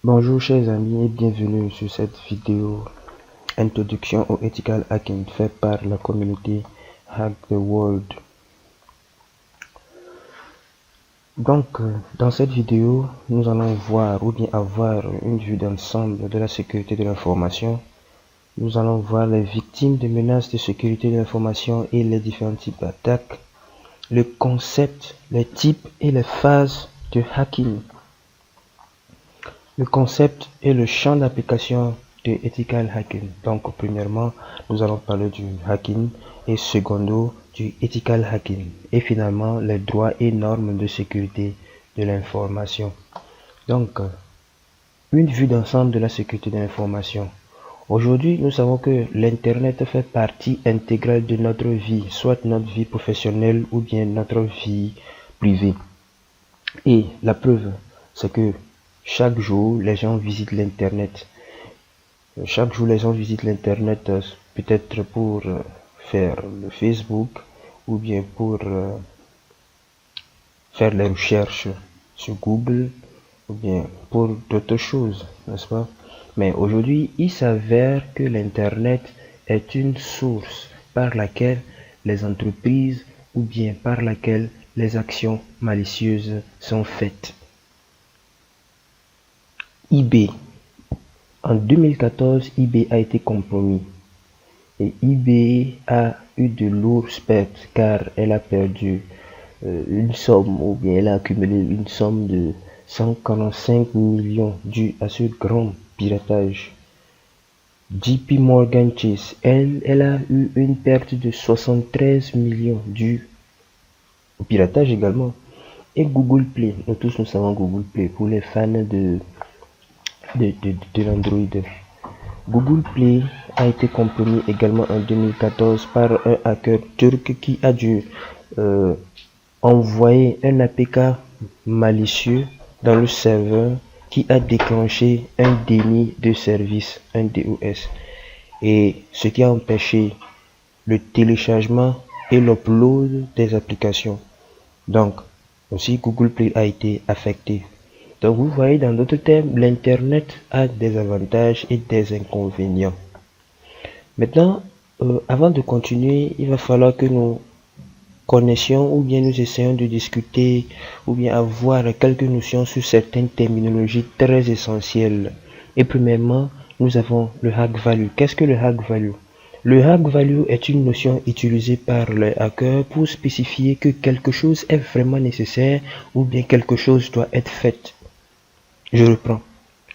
Bonjour chers amis et bienvenue sur cette vidéo introduction au ethical hacking faite par la communauté Hack the World. Donc dans cette vidéo nous allons voir ou bien avoir une vue d'ensemble de la sécurité de l'information. Nous allons voir les victimes de menaces de sécurité de l'information et les différents types d'attaques, le concept, les types et les phases de hacking. Le concept et le champ d'application de ethical hacking. Donc, premièrement, nous allons parler du hacking et secondo, du ethical hacking. Et finalement, les droits et normes de sécurité de l'information. Donc, une vue d'ensemble de la sécurité de l'information. Aujourd'hui, nous savons que l'Internet fait partie intégrale de notre vie, soit notre vie professionnelle ou bien notre vie privée. Et la preuve, c'est que chaque jour, les gens visitent l'Internet. Chaque jour, les gens visitent l'Internet peut-être pour faire le Facebook ou bien pour faire les recherches sur Google ou bien pour d'autres choses, n'est-ce pas? Mais aujourd'hui, il s'avère que l'Internet est une source par laquelle les entreprises ou bien par laquelle les actions malicieuses sont faites. eBay. En 2014, eBay a été compromis et eBay a eu de lourdes pertes car elle a perdu une somme ou bien elle a accumulé une somme de 145 millions due à ce grand piratage. JP Morgan Chase, elle a eu une perte de 73 millions due au piratage également. Et Google Play, nous tous nous savons Google Play pour les fans de l'Android. Google Play a été compromis également en 2014 par un hacker turc qui a dû envoyer un APK malicieux dans le serveur qui a déclenché un déni de service, un DOS, et ce qui a empêché le téléchargement et l'upload des applications. Donc, aussi Google Play a été affecté. Donc vous voyez, dans d'autres termes, l'Internet a des avantages et des inconvénients. Maintenant, avant de continuer, il va falloir que nous connaissions ou bien nous essayons de discuter ou bien avoir quelques notions sur certaines terminologies très essentielles. Et premièrement, nous avons le hack value. Qu'est-ce que le hack value? Le hack value est une notion utilisée par les hackers pour spécifier que quelque chose est vraiment nécessaire ou bien quelque chose doit être fait. Je reprends.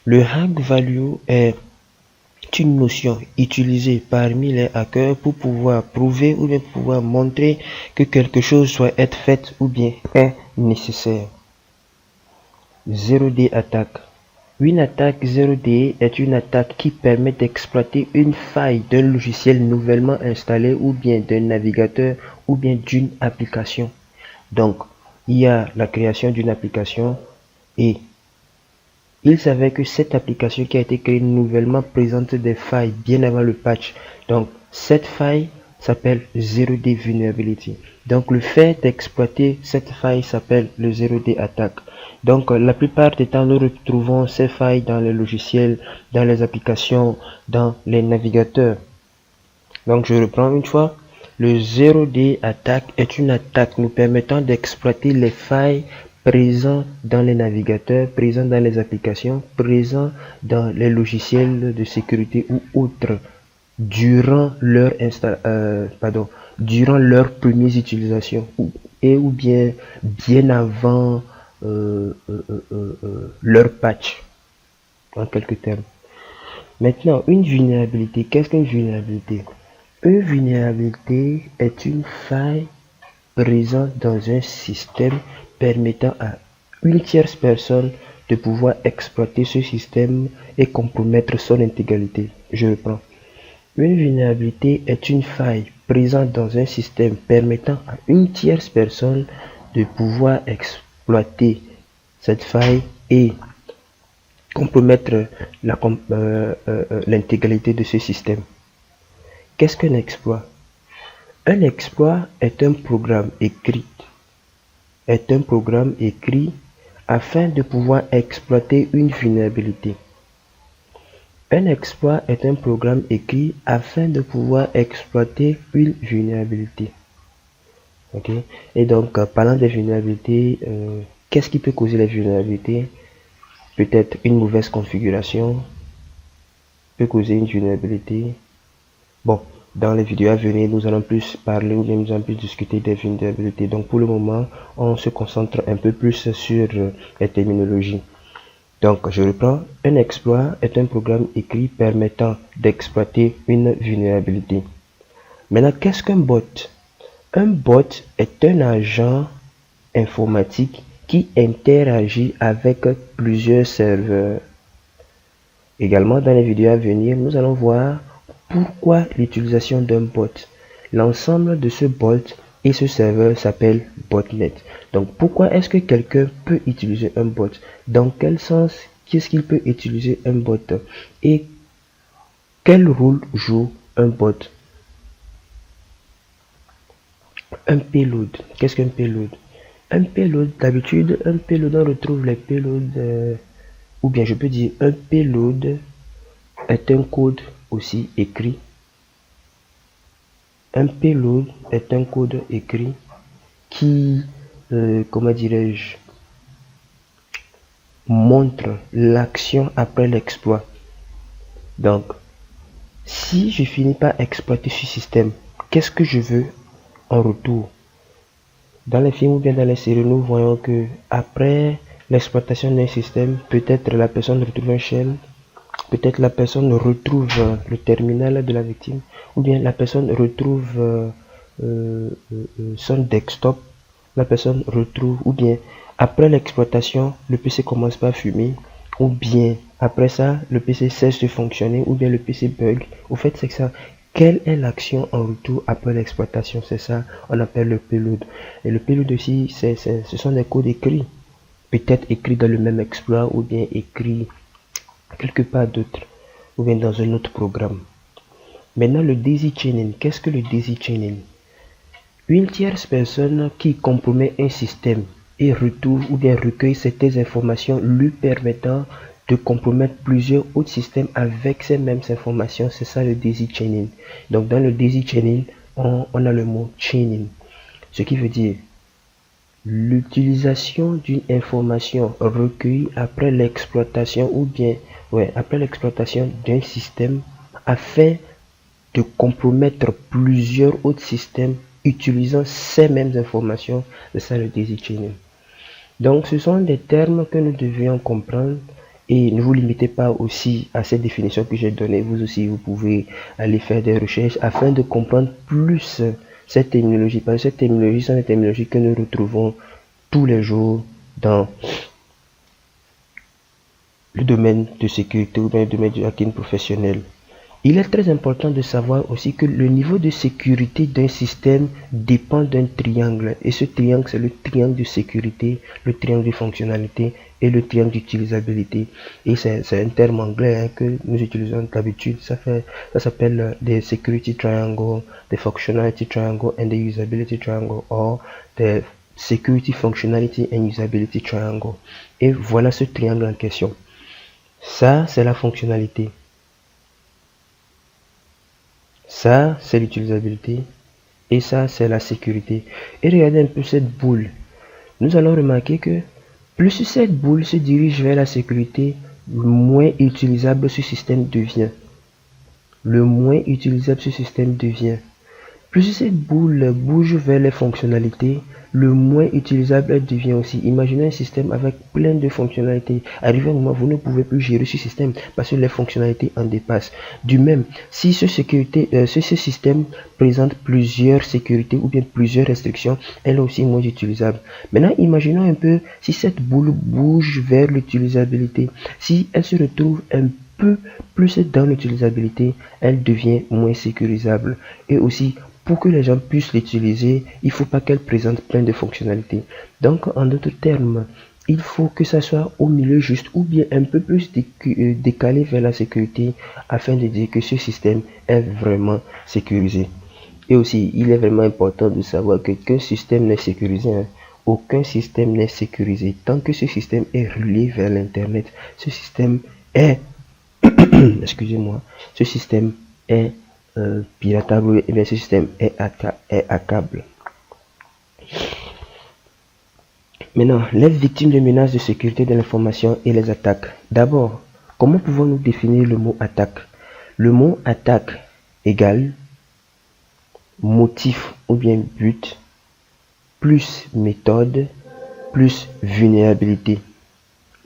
Le hack value est une notion utilisée parmi les hackers pour pouvoir prouver ou bien pouvoir montrer que quelque chose doit être fait ou bien est nécessaire. 0D attaque. Une attaque 0D est une attaque qui permet d'exploiter une faille d'un logiciel nouvellement installé ou bien d'un navigateur ou bien d'une application. Donc, il y a la création d'une application et il s'avère que cette application qui a été créée nouvellement présente des failles bien avant le patch. Donc, cette faille s'appelle 0D Vulnerability. Donc, le fait d'exploiter cette faille s'appelle le 0D attaque. Donc, la plupart du temps, nous retrouvons ces failles dans les logiciels, dans les applications, dans les navigateurs. Donc, je reprends une fois. Le 0D attaque est une attaque nous permettant d'exploiter les failles présents dans les navigateurs, présents dans les applications, présents dans les logiciels de sécurité ou autres durant leur durant leurs premières utilisations ou bien avant leur patch, en quelques termes. Maintenant, une vulnérabilité. Qu'est-ce qu'une vulnérabilité? Une vulnérabilité est une faille présente dans un système permettant à une tierce personne de pouvoir exploiter ce système et compromettre son intégrité. Je reprends. Une vulnérabilité est une faille présente dans un système permettant à une tierce personne de pouvoir exploiter cette faille et compromettre l'intégralité de ce système. Qu'est-ce qu'un exploit? Un exploit est un programme écrit afin de pouvoir exploiter une vulnérabilité. Un exploit est un programme écrit afin de pouvoir exploiter une vulnérabilité. Ok. Et donc, parlant des vulnérabilités, qu'est-ce qui peut causer les vulnérabilités? Peut-être une mauvaise configuration peut causer une vulnérabilité. Bon, dans les vidéos à venir, nous allons plus parler ou bien nous allons plus discuter des vulnérabilités. Donc, pour le moment, on se concentre un peu plus sur les terminologies. Donc, je reprends. Un exploit est un programme écrit permettant d'exploiter une vulnérabilité. Maintenant, qu'est-ce qu'un bot? Un bot est un agent informatique qui interagit avec plusieurs serveurs. Également, dans les vidéos à venir, nous allons voir pourquoi l'utilisation d'un bot. L'ensemble de ce bot et ce serveur s'appelle botnet. Donc, pourquoi est-ce que quelqu'un peut utiliser un bot? Dans quel sens qu'est-ce qu'il peut utiliser un bot? Et quel rôle joue un bot? Un payload. Qu'est-ce qu'un payload? Un payload, d'habitude, un payload, on retrouve les payloads, ou bien je peux dire un payload est un code aussi écrit. Un payload est un code écrit qui, comment dirais-je, montre l'action après l'exploit. Donc, si je finis par exploiter ce système, qu'est-ce que je veux en retour? Dans les films ou bien dans les séries, nous voyons que après l'exploitation d'un système, peut-être la personne retrouve un shell, peut-être la personne retrouve le terminal de la victime, ou bien la personne retrouve son desktop, la personne retrouve, ou bien après l'exploitation, le PC commence par fumer, ou bien après ça, le PC cesse de fonctionner, ou bien le PC bug. Au fait, c'est que ça. Quelle est l'action en retour après l'exploitation? C'est ça, on appelle le payload. Et le payload aussi, ce sont des codes écrits. Peut-être écrits dans le même exploit, ou bien écrits quelque part d'autre, ou bien dans un autre programme. Maintenant, le daisy chaining. Qu'est-ce que le daisy chaining? Une tierce personne qui compromet un système et retrouve ou bien recueille certaines informations lui permettant de compromettre plusieurs autres systèmes avec ces mêmes informations, c'est ça le daisy chaining. Donc dans le daisy chaining, on a le mot chaining, ce qui veut dire l'utilisation d'une information recueillie après l'exploitation ou bien après l'exploitation d'un système afin de compromettre plusieurs autres systèmes utilisant ces mêmes informations, c'est ça le daisy chaining. Donc ce sont des termes que nous devions comprendre et ne vous limitez pas aussi à cette définition que j'ai donnée. Vous aussi, vous pouvez aller faire des recherches afin de comprendre plus cette terminologie, parce que cette terminologie sont des terminologies que nous retrouvons tous les jours dans le domaine de sécurité ou dans le domaine du hacking professionnel. Il est très important de savoir aussi que le niveau de sécurité d'un système dépend d'un triangle. Et ce triangle, c'est le triangle de sécurité, le triangle de fonctionnalité et le triangle d'utilisabilité. Et c'est un terme anglais que nous utilisons d'habitude. Ça s'appelle des security triangle, des functionality triangle and the usability triangle, or the security functionality and usability triangle. Et voilà ce triangle en question. Ça, c'est la fonctionnalité. Ça, c'est l'utilisabilité. Et ça, c'est la sécurité. Et regardez un peu cette boule. Nous allons remarquer que plus cette boule se dirige vers la sécurité, moins utilisable ce système devient. Le moins utilisable ce système devient. Plus cette boule bouge vers les fonctionnalités, le moins utilisable elle devient aussi. Imaginez un système avec plein de fonctionnalités. Arrivé un moment, vous ne pouvez plus gérer ce système parce que les fonctionnalités en dépassent. Du même, si ce système présente plusieurs sécurités ou bien plusieurs restrictions, elle est aussi moins utilisable. Maintenant, imaginons un peu si cette boule bouge vers l'utilisabilité. Si elle se retrouve un peu plus dans l'utilisabilité, elle devient moins sécurisable. Et aussi, pour que les gens puissent l'utiliser, il ne faut pas qu'elle présente plein de fonctionnalités. Donc, en d'autres termes, il faut que ça soit au milieu juste ou bien un peu plus décalé vers la sécurité afin de dire que ce système est vraiment sécurisé. Et aussi, il est vraiment important de savoir qu'un système n'est sécurisé aucun système n'est sécurisé. Tant que ce système est relié vers l'Internet, ce système est, excusez-moi, ce système est piratable, et bien ce système est hackable. Maintenant, les victimes de menaces de sécurité de l'information et les attaques. D'abord, comment pouvons-nous définir le mot attaque? Le mot attaque égale motif ou bien but, plus méthode, plus vulnérabilité.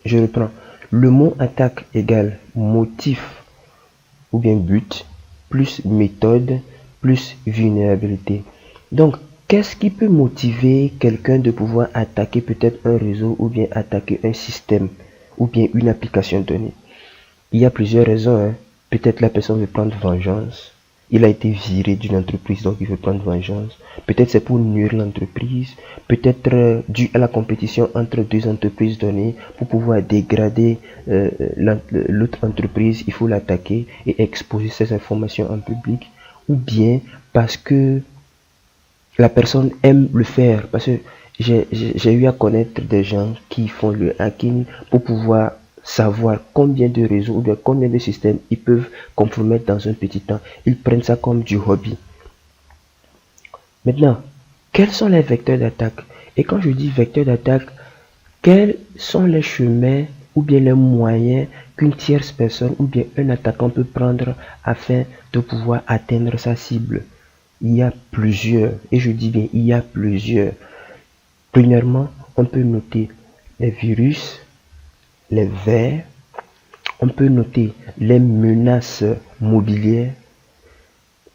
Je reprends. Le mot attaque égale motif ou bien but, plus méthode, plus vulnérabilité. Donc, qu'est-ce qui peut motiver quelqu'un de pouvoir attaquer peut-être un réseau ou bien attaquer un système ou bien une application donnée? Il y a plusieurs raisons. Peut-être la personne veut prendre vengeance. Il a été viré d'une entreprise, donc il veut prendre vengeance. Peut-être c'est pour nuire l'entreprise. Peut-être dû à la compétition entre deux entreprises données, pour pouvoir dégrader l'autre entreprise, il faut l'attaquer et exposer ses informations en public. Ou bien parce que la personne aime le faire. Parce que j'ai eu à connaître des gens qui font le hacking pour pouvoir savoir combien de réseaux ou bien combien de systèmes ils peuvent compromettre dans un petit temps. Ils prennent ça comme du hobby. Maintenant, quels sont les vecteurs d'attaque? Et quand je dis vecteurs d'attaque, quels sont les chemins ou bien les moyens qu'une tierce personne ou bien un attaquant peut prendre afin de pouvoir atteindre sa cible? Il y a plusieurs, et je dis bien il y a plusieurs. Premièrement, on peut noter les virus, les vers, on peut noter les menaces mobilières.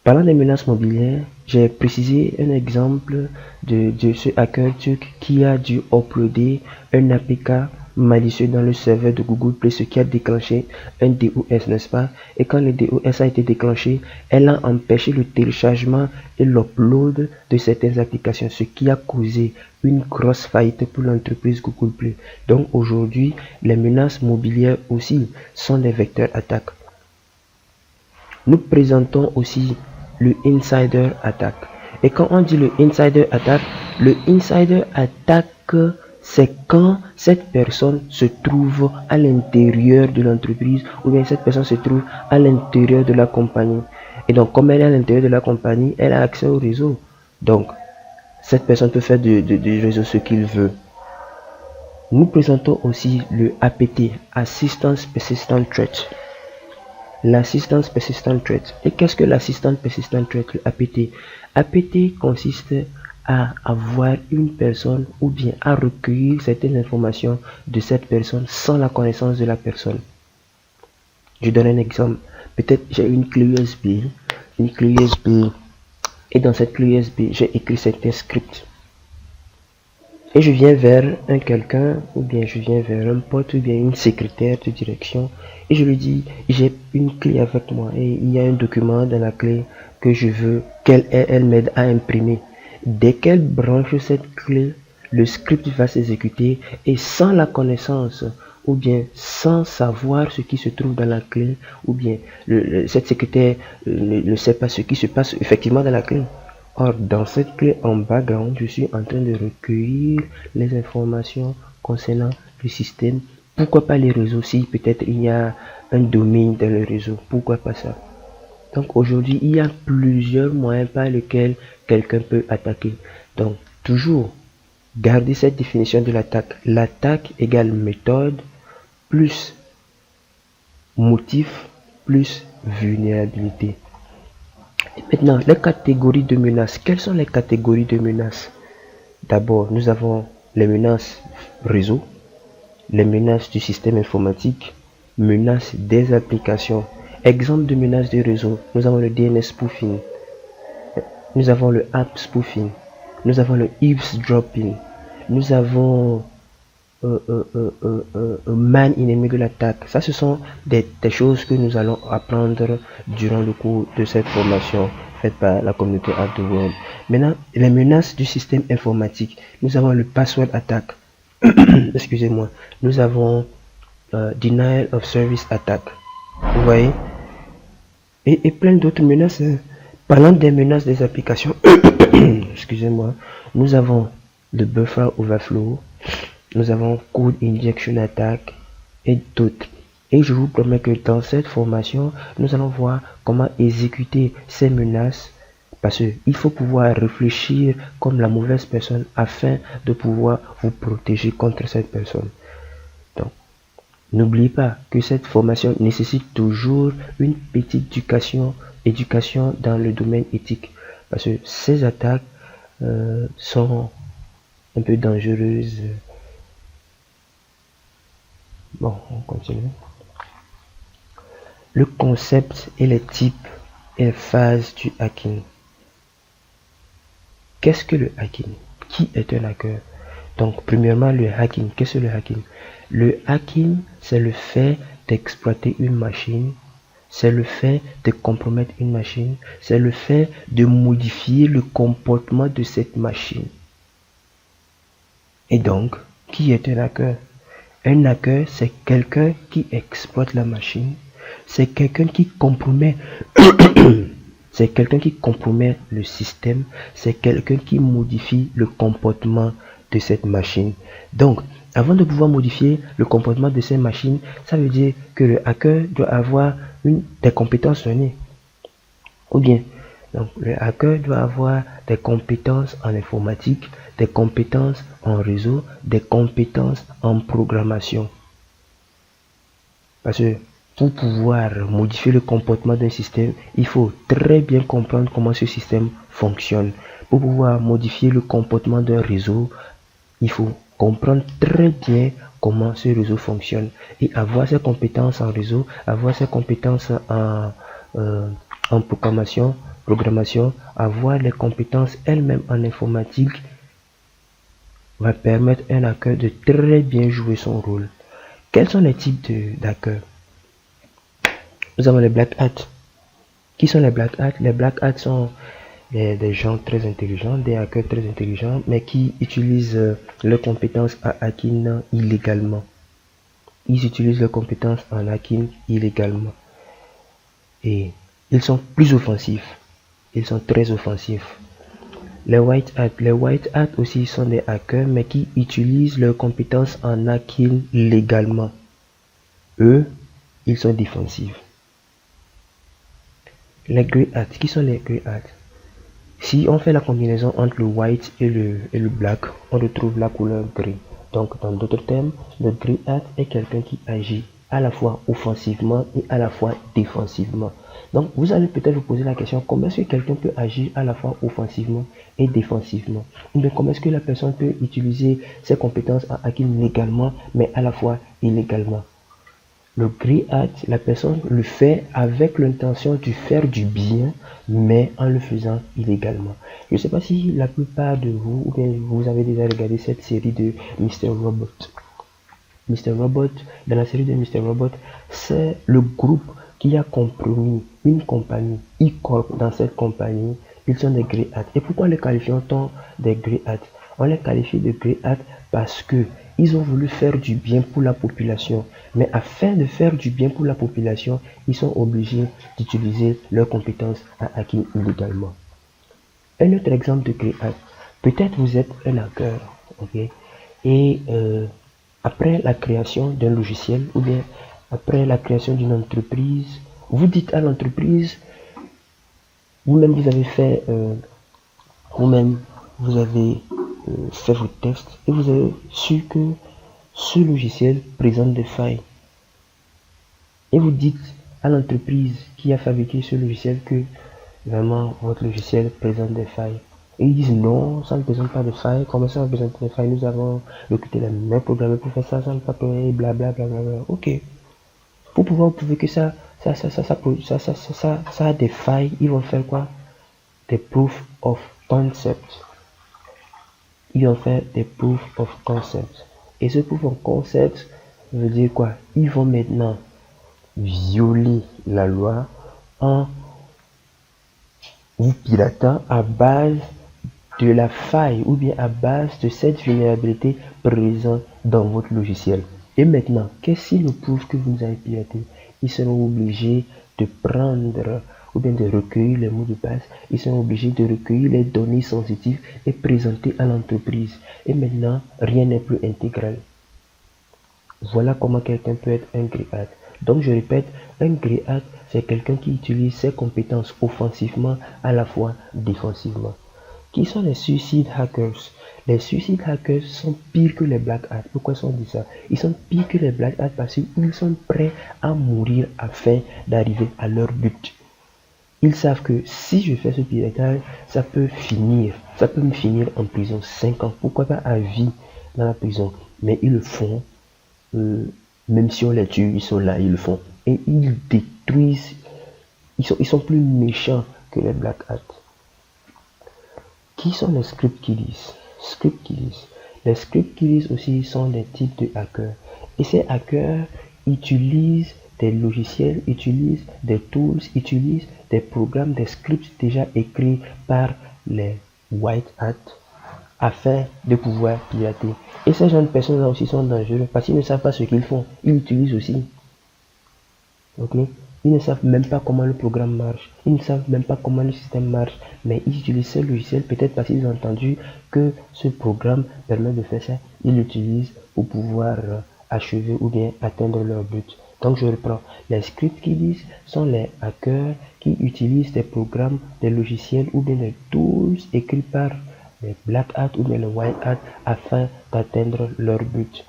Parlant des menaces mobilières, j'ai précisé un exemple de ce hacker turc qui a dû uploader un APK malicieux dans le serveur de Google Play, ce qui a déclenché un DOS, n'est-ce pas? Et quand le DOS a été déclenché, elle a empêché le téléchargement et l'upload de certaines applications, ce qui a causé une grosse faillite pour l'entreprise Google Play. Donc aujourd'hui, les menaces mobilières aussi sont des vecteurs attaques. Nous présentons aussi le insider attack. Et quand on dit le insider attack, c'est quand cette personne se trouve à l'intérieur de l'entreprise ou bien cette personne se trouve à l'intérieur de la compagnie. Et donc, comme elle est à l'intérieur de la compagnie, elle a accès au réseau. Donc, cette personne peut faire du réseau ce qu'il veut. Nous présentons aussi le APT, Assistance Persistent Threat. L'assistance persistent threat. Et qu'est-ce que l'assistance persistent threat, le APT? APT consiste à avoir une personne ou bien à recueillir certaines informations de cette personne sans la connaissance de la personne. Je donne un exemple. Peut-être j'ai une clé USB, et dans cette clé USB, j'ai écrit certains scripts. Et je viens vers un quelqu'un, ou bien je viens vers un pote, ou bien une secrétaire de direction, et je lui dis, j'ai une clé avec moi, et il y a un document dans la clé que je veux qu'elle m'aide à imprimer. Dès qu'elle branche cette clé, le script va s'exécuter, et sans la connaissance, ou bien sans savoir ce qui se trouve dans la clé, ou bien cette secrétaire ne sait pas ce qui se passe effectivement dans la clé. Or, dans cette clé en background, je suis en train de recueillir les informations concernant le système. Pourquoi pas les réseaux? Si peut-être il y a un domaine dans le réseau, pourquoi pas ça? Donc aujourd'hui, il y a plusieurs moyens par lesquels quelqu'un peut attaquer. Donc toujours, gardez cette définition de l'attaque. L'attaque égale méthode plus motif plus vulnérabilité. Et maintenant, les catégories de menaces. Quelles sont les catégories de menaces? D'abord, nous avons les menaces réseau, les menaces du système informatique, menaces des applications. Exemple de menaces de réseau, nous avons le DNS spoofing, nous avons le app spoofing, nous avons le eavesdropping, nous avons man in the middle attack. Ça, ce sont des choses que nous allons apprendre durant le cours de cette formation faite par la communauté Hack the World. Maintenant, les menaces du système informatique. Nous avons le password attack. Excusez-moi. Nous avons denial of service attack. Vous voyez? Et plein d'autres menaces. Parlant des menaces des applications, excusez-moi, nous avons de buffer overflow, nous avons code injection attack et d'autres. Et je vous promets que dans cette formation, nous allons voir comment exécuter ces menaces, parce qu'il faut pouvoir réfléchir comme la mauvaise personne afin de pouvoir vous protéger contre cette personne. Donc, n'oubliez pas que cette formation nécessite toujours une petite éducation dans le domaine éthique, parce que ces attaques sont un peu dangereuses. Bon, on continue. Le concept et les types et les phases du hacking. Qu'est-ce que le hacking? Qui est un hacker? Donc, premièrement, le hacking. Qu'est-ce que le hacking? Le hacking, c'est le fait d'exploiter une machine, c'est le fait de compromettre une machine, c'est le fait de modifier le comportement de cette machine. Et donc, qui est un hacker? Un hacker, c'est quelqu'un qui exploite la machine, c'est quelqu'un qui compromet c'est quelqu'un qui compromet le système, c'est quelqu'un qui modifie le comportement de cette machine. Donc, avant de pouvoir modifier le comportement de cette machine, ça veut dire que le hacker doit avoir des compétences données. Ou bien, donc, le hacker doit avoir des compétences en informatique, des compétences en réseau, des compétences en programmation. Parce que pour pouvoir modifier le comportement d'un système, il faut très bien comprendre comment ce système fonctionne. Pour pouvoir modifier le comportement d'un réseau, il faut comprendre très bien comment ce réseau fonctionne et avoir ses compétences en réseau, avoir ses compétences en programmation, avoir les compétences elles-mêmes en informatique va permettre à un hacker de très bien jouer son rôle. Quels sont les types d'hackers? Nous avons les black hats. Qui sont les black hats? Les black hats sont des gens très intelligents, des hackers très intelligents, mais qui utilisent leurs compétences à hacking illégalement. Ils utilisent leurs compétences en hacking illégalement. Et ils sont plus offensifs. Ils sont très offensifs. Les white hats aussi sont des hackers, mais qui utilisent leurs compétences en hacking légalement. Eux, ils sont défensifs. Les grey hats, qui sont les grey hats? Si on fait la combinaison entre le white et le black, on retrouve la couleur gris. Donc, dans d'autres termes, le grey hat est quelqu'un qui agit à la fois offensivement et à la fois défensivement. Donc, vous allez peut-être vous poser la question, comment est-ce que quelqu'un peut agir à la fois offensivement et défensivement? Ou bien, comment est-ce que la personne peut utiliser ses compétences en hacking légalement, mais à la fois illégalement? Le grey hat, la personne le fait avec l'intention de faire du bien, mais en le faisant illégalement. Je ne sais pas si la plupart de vous, ou bien vous avez déjà regardé cette série de Mr. Robot. Mr. Robot, dans la série de Mr. Robot, c'est le groupe qui a compromis une compagnie, E-Corp. Dans cette compagnie, ils sont des grey hats. Et pourquoi les qualifions-on des grey hats? On les qualifie de grey hats parce que ils ont voulu faire du bien pour la population. Mais afin de faire du bien pour la population, ils sont obligés d'utiliser leurs compétences à hacking illégalement. Un autre exemple de grey hat. Peut-être vous êtes un hacker, ok? Et après la création d'un logiciel, ou bien après la création d'une entreprise, vous dites à l'entreprise, vous-même vous avez fait, fait vos tests et vous avez su que ce logiciel présente des failles. Et vous dites à l'entreprise qui a fabriqué ce logiciel que vraiment votre logiciel présente des failles. Et ils disent non, ça ne présente pas de failles. Comment ça ne présente pas de failles? Nous avons recruté les mêmes programmeurs pour faire ça, ça ne peut pas payer, blablabla. Ok. Pour pouvoir prouver que ça a des failles, ils vont faire quoi? Des proof of concept. Ils vont faire des proof of concept. Et ce proof of concept veut dire quoi? Ils vont maintenant violer la loi en vous piratant à base de la faille ou bien à base de cette vulnérabilité présente dans votre logiciel. Et maintenant, qu'est-ce qui nous prouve que vous avez piraté? Ils seront obligés de prendre ou bien de recueillir les mots de passe. Ils sont obligés de recueillir les données sensitives et présenter à l'entreprise. Et maintenant, rien n'est plus intégral. Voilà comment quelqu'un peut être un grey hat. Donc je répète, un grey hat, c'est quelqu'un qui utilise ses compétences offensivement à la fois défensivement. Qui sont les suicide hackers? Les suicide hackers sont pires que les black hats. Pourquoi on dit ça? Ils sont pires que les black hats parce qu'ils sont prêts à mourir afin d'arriver à leur but. Ils savent que si je fais ce piratage, ça peut me finir en prison 5 ans, pourquoi pas à vie dans la prison. Mais ils le font, même si on les tue, ils sont là, ils le font. Et ils détruisent, ils sont plus méchants que les black hats. Qui sont les script kiddies? Script kiddies. Les script kiddies aussi sont des types de hackers. Et ces hackers utilisent des logiciels, utilisent des tools, utilisent des programmes, des scripts déjà écrits par les white hats afin de pouvoir pirater. Et ces jeunes personnes-là aussi sont dangereux parce qu'ils ne savent pas ce qu'ils font. Ils utilisent aussi. Ok? Ils ne savent même pas comment le programme marche. Ils ne savent même pas comment le système marche. Mais ils utilisent ce logiciel peut-être parce qu'ils ont entendu que ce programme permet de faire ça. Ils l'utilisent pour pouvoir achever ou bien atteindre leur but. Donc je reprends. Les script kiddies sont les hackers qui utilisent des programmes, des logiciels ou bien des tools écrits par les black hats ou bien les white hats afin d'atteindre leur but.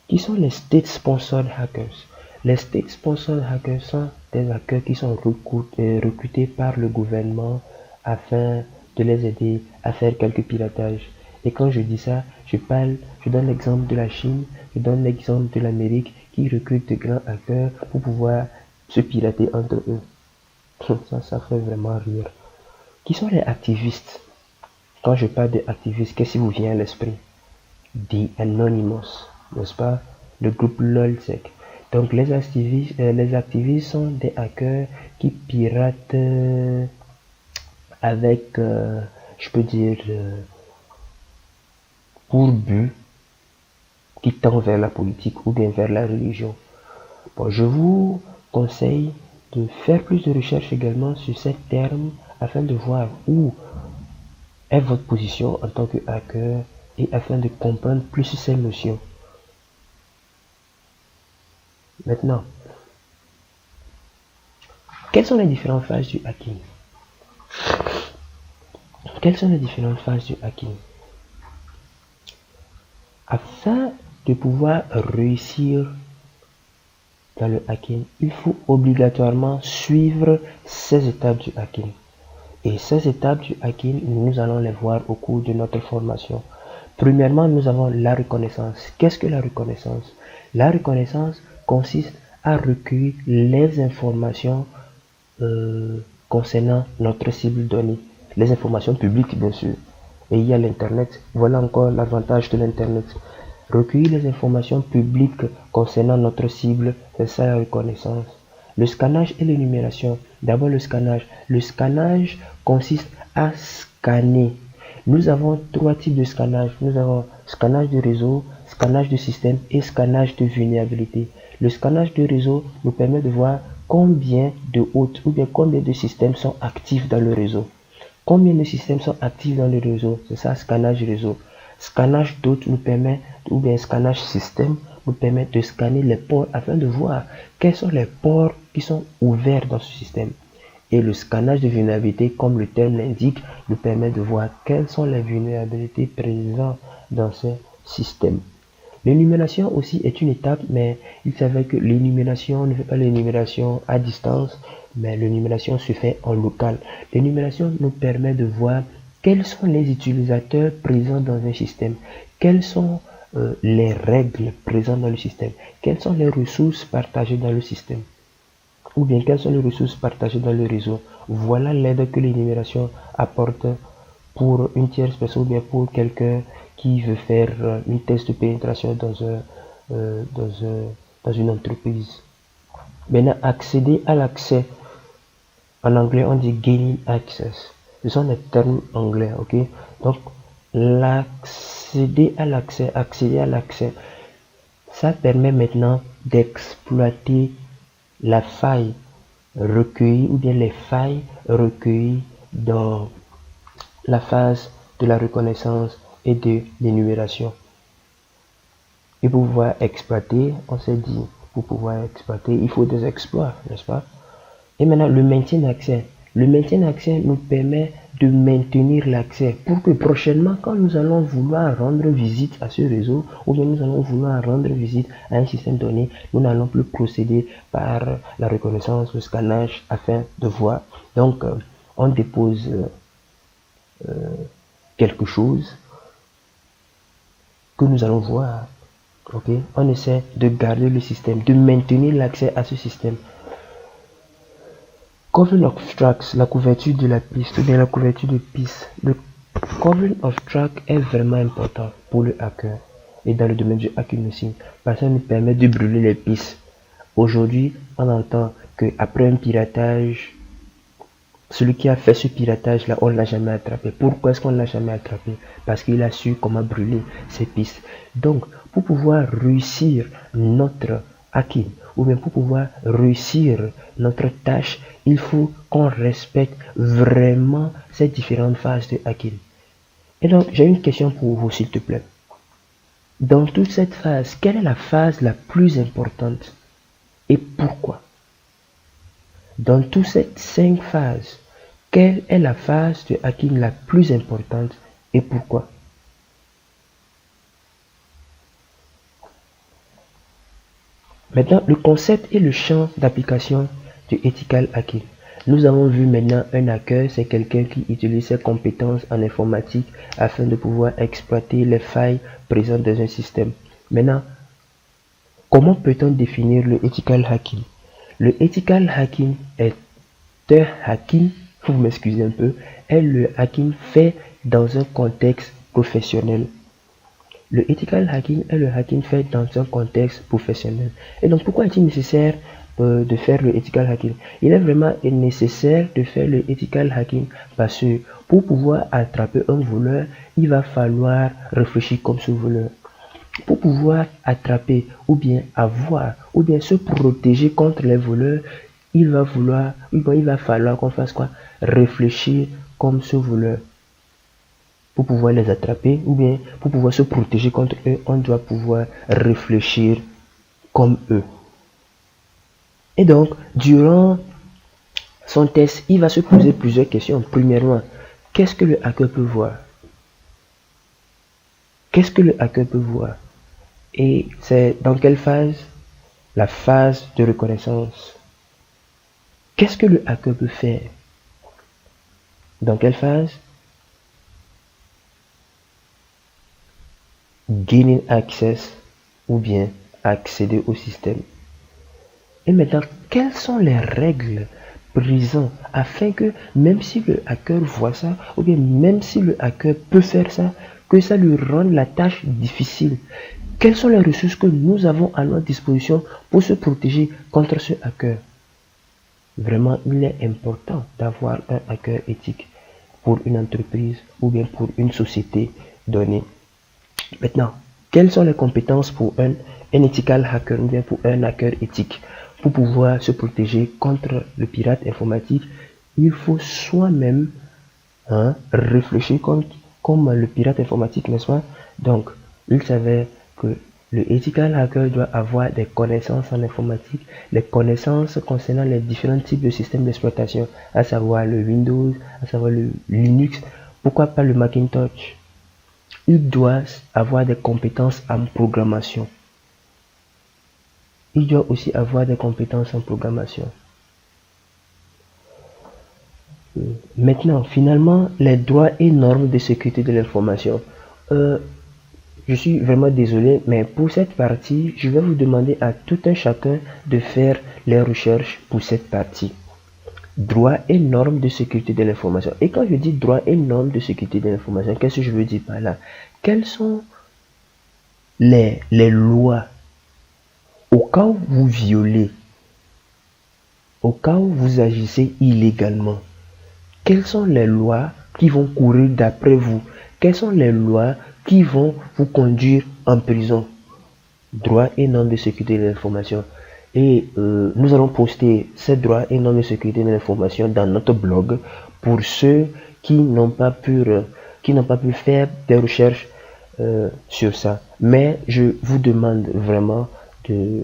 Qui sont les state sponsored hackers? Les state sponsored hackers sont des hackers qui sont recrutés par le gouvernement afin de les aider à faire quelques piratages. Et quand je dis ça, je donne l'exemple de la Chine, je donne l'exemple de l'Amérique qui recrute de grands hackers pour pouvoir se pirater entre eux. Ça fait vraiment rire. Qui sont les activistes? Quand je parle d'activistes, qu'est-ce qui vous vient à l'esprit? The Anonymous, n'est-ce pas? Le groupe LOLSEC. Donc les activistes sont des hackers qui piratent avec, je peux dire, pour but qui tend vers la politique ou bien vers la religion. Bon, je vous conseille de faire plus de recherches également sur ces termes afin de voir où est votre position en tant que hacker et afin de comprendre plus ces notions. Maintenant, quelles sont les différentes phases du hacking? Quelles sont les différentes phases du hacking? Afin de pouvoir réussir dans le hacking, il faut obligatoirement suivre ces étapes du hacking. Et ces étapes du hacking, nous allons les voir au cours de notre formation. Premièrement, nous avons la reconnaissance. Qu'est-ce que la reconnaissance? La reconnaissance consiste à recueillir les informations concernant notre cible donnée. Les informations publiques, bien sûr. Et il y a l'Internet. Voilà encore l'avantage de l'Internet. Recueillir les informations publiques concernant notre cible, c'est ça la reconnaissance. Le scannage et l'énumération. D'abord le scannage. Le scannage consiste à scanner. Nous avons 3 types de scannage. Nous avons scannage de réseau, scannage de système et scannage de vulnérabilité. Le scannage de réseau nous permet de voir combien de hôtes ou bien combien de systèmes sont actifs dans le réseau. Combien de systèmes sont actifs dans le réseau? C'est ça, scannage réseau. Scannage d'hôtes nous permet, ou bien scannage système, nous permet de scanner les ports afin de voir quels sont les ports qui sont ouverts dans ce système. Et le scannage de vulnérabilité, comme le terme l'indique, nous permet de voir quelles sont les vulnérabilités présentes dans ce système. L'énumération aussi est une étape, mais il s'avère que l'énumération ne fait pas l'énumération à distance, mais l'énumération se fait en local. L'énumération nous permet de voir quels sont les utilisateurs présents dans un système, quelles sont les règles présentes dans le système, quelles sont les ressources partagées dans le système, ou bien quelles sont les ressources partagées dans le réseau. Voilà l'aide que l'énumération apporte pour une tierce personne ou bien pour quelqu'un qui veut faire une test de pénétration dans une entreprise. Maintenant, accéder à l'accès. En anglais, on dit gaining access. Ce sont des termes anglais, ok? Donc, accéder à l'accès, ça permet maintenant d'exploiter la faille recueillies ou bien les failles recueillies dans la phase de la reconnaissance et de l'énumération. Et pour pouvoir exploiter, on s'est dit, pour pouvoir exploiter, il faut des exploits, n'est-ce pas? Et maintenant, le maintien d'accès. Le maintien d'accès nous permet de maintenir l'accès pour que prochainement, quand nous allons vouloir rendre visite à ce réseau, ou bien nous allons vouloir rendre visite à un système donné, nous n'allons plus procéder par la reconnaissance, le scannage afin de voir. Donc, on dépose quelque chose que nous allons voir. Ok, on essaie de garder le système, de maintenir l'accès à ce système. Covering of tracks, la couverture de la piste ou bien la couverture de piste. Le covering of track est vraiment important pour le hacker et dans le domaine du hacking aussi parce que ça nous permet de brûler les pistes. Aujourd'hui, on entend qu'après un piratage, celui qui a fait ce piratage là, on ne l'a jamais attrapé. Pourquoi est-ce qu'on ne l'a jamais attrapé? Parce qu'il a su comment brûler ses pistes. Donc, pour pouvoir réussir notre hacking, ou bien pour pouvoir réussir notre tâche, il faut qu'on respecte vraiment ces différentes phases de hacking. Et donc, j'ai une question pour vous, s'il te plaît. Dans toute cette phase, quelle est la phase la plus importante et pourquoi? Dans toutes ces 5 phases, quelle est la phase de hacking la plus importante et pourquoi? Maintenant, le concept et le champ d'application du ethical hacking. Nous avons vu maintenant un hacker, c'est quelqu'un qui utilise ses compétences en informatique afin de pouvoir exploiter les failles présentes dans un système. Maintenant, comment peut-on définir le ethical hacking? Le ethical hacking est un hacking, vous m'excusez un peu, est le hacking fait dans un contexte professionnel. Le ethical hacking est le hacking fait dans un contexte professionnel. Et donc, pourquoi est-il nécessaire de faire le ethical hacking? Il est vraiment nécessaire de faire le ethical hacking parce que pour pouvoir attraper un voleur, il va falloir réfléchir comme ce voleur. Pour pouvoir attraper ou bien avoir ou bien se protéger contre les voleurs, il va falloir qu'on fasse quoi? Réfléchir comme ce voleur. Pour pouvoir les attraper ou bien pour pouvoir se protéger contre eux, on doit pouvoir réfléchir comme eux. Et donc, durant son test, il va se poser plusieurs questions. Premièrement, qu'est-ce que le hacker peut voir? Qu'est-ce que le hacker peut voir? Et c'est dans quelle phase? La phase de reconnaissance. Qu'est-ce que le hacker peut faire? Dans quelle phase? Gaining access ou bien accéder au système. Et maintenant, quelles sont les règles présentes afin que même si le hacker voit ça, ou bien même si le hacker peut faire ça, que ça lui rende la tâche difficile? Quelles sont les ressources que nous avons à notre disposition pour se protéger contre ce hacker? Vraiment, il est important d'avoir un hacker éthique pour une entreprise ou bien pour une société donnée. Maintenant, quelles sont les compétences pour un ethical hacker ou bien pour un hacker éthique? Pour pouvoir se protéger contre le pirate informatique, il faut soi-même réfléchir comme le pirate informatique, n'est-ce pas? Donc, il s'avère que le ethical hacker doit avoir des connaissances en informatique, les connaissances concernant les différents types de systèmes d'exploitation, à savoir le Windows, à savoir le Linux, pourquoi pas le Macintosh. Il doit avoir des compétences en programmation. Il doit aussi avoir des compétences en programmation. Maintenant, finalement, les droits et normes de sécurité de l'information. Je suis vraiment désolé, mais pour cette partie, je vais vous demander à tout un chacun de faire les recherches pour cette partie. Droits et normes de sécurité de l'information. Et quand je dis droits et normes de sécurité de l'information, qu'est-ce que je veux dire par là? Quelles sont les lois au cas où vous violez, au cas où vous agissez illégalement? Quelles sont les lois qui vont courir d'après vous? Quelles sont les lois qui vont vous conduire en prison? Droits et normes de sécurité de l'information. Et nous allons poster ces droits et normes de sécurité de l'information dans notre blog pour ceux qui n'ont pas pu faire des recherches sur ça. Mais je vous demande vraiment de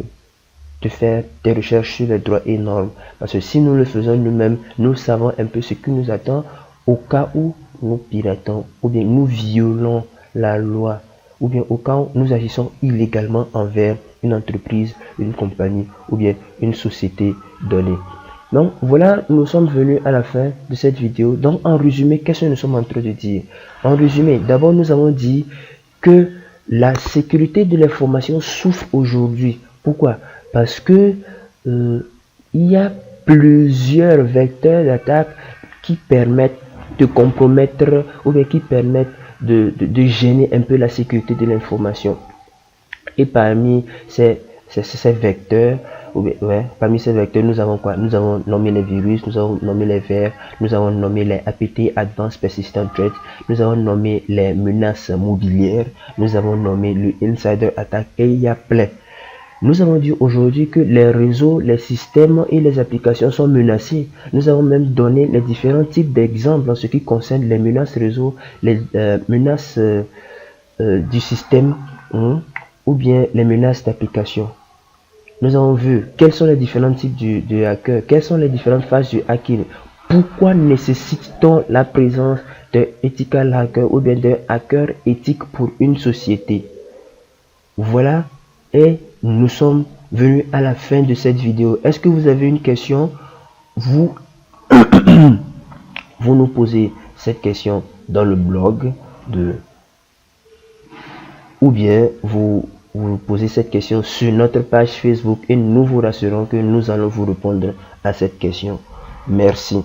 faire des recherches sur les droits et normes. Parce que si nous le faisons nous-mêmes, nous savons un peu ce qui nous attend au cas où nous piratons ou bien nous violons la loi ou bien au cas où nous agissons illégalement envers une entreprise, une compagnie ou bien une société donnée. Donc voilà, nous sommes venus à la fin de cette vidéo. Donc en résumé, qu'est-ce que nous sommes en train de dire? En résumé, d'abord nous avons dit que la sécurité de l'information souffre aujourd'hui. Pourquoi? Parce que il y a plusieurs vecteurs d'attaque qui permettent de compromettre ou bien qui permettent de gêner un peu la sécurité de l'information. Et parmi ces vecteurs, parmi ces vecteurs, nous avons quoi? Nous avons nommé les virus, nous avons nommé les vers, nous avons nommé les APT, Advanced Persistent Threats, nous avons nommé les menaces mobilières, nous avons nommé le insider attack et il y a plein. Nous avons dit aujourd'hui que les réseaux, les systèmes et les applications sont menacés. Nous avons même donné les différents types d'exemples en ce qui concerne les menaces réseau, les menaces du système ou bien les menaces d'application. Nous avons vu quels sont les différents types de hackers, quelles sont les différentes phases du hacking. Pourquoi nécessite-t-on la présence d'un ethical hacker ou bien d'un hacker éthique pour une société? Voilà, et nous sommes venus à la fin de cette vidéo. Est-ce que vous avez une question? Vous nous posez cette question dans le blog ou bien vous posez cette question sur notre page Facebook et nous vous rassurons que nous allons vous répondre à cette question. Merci.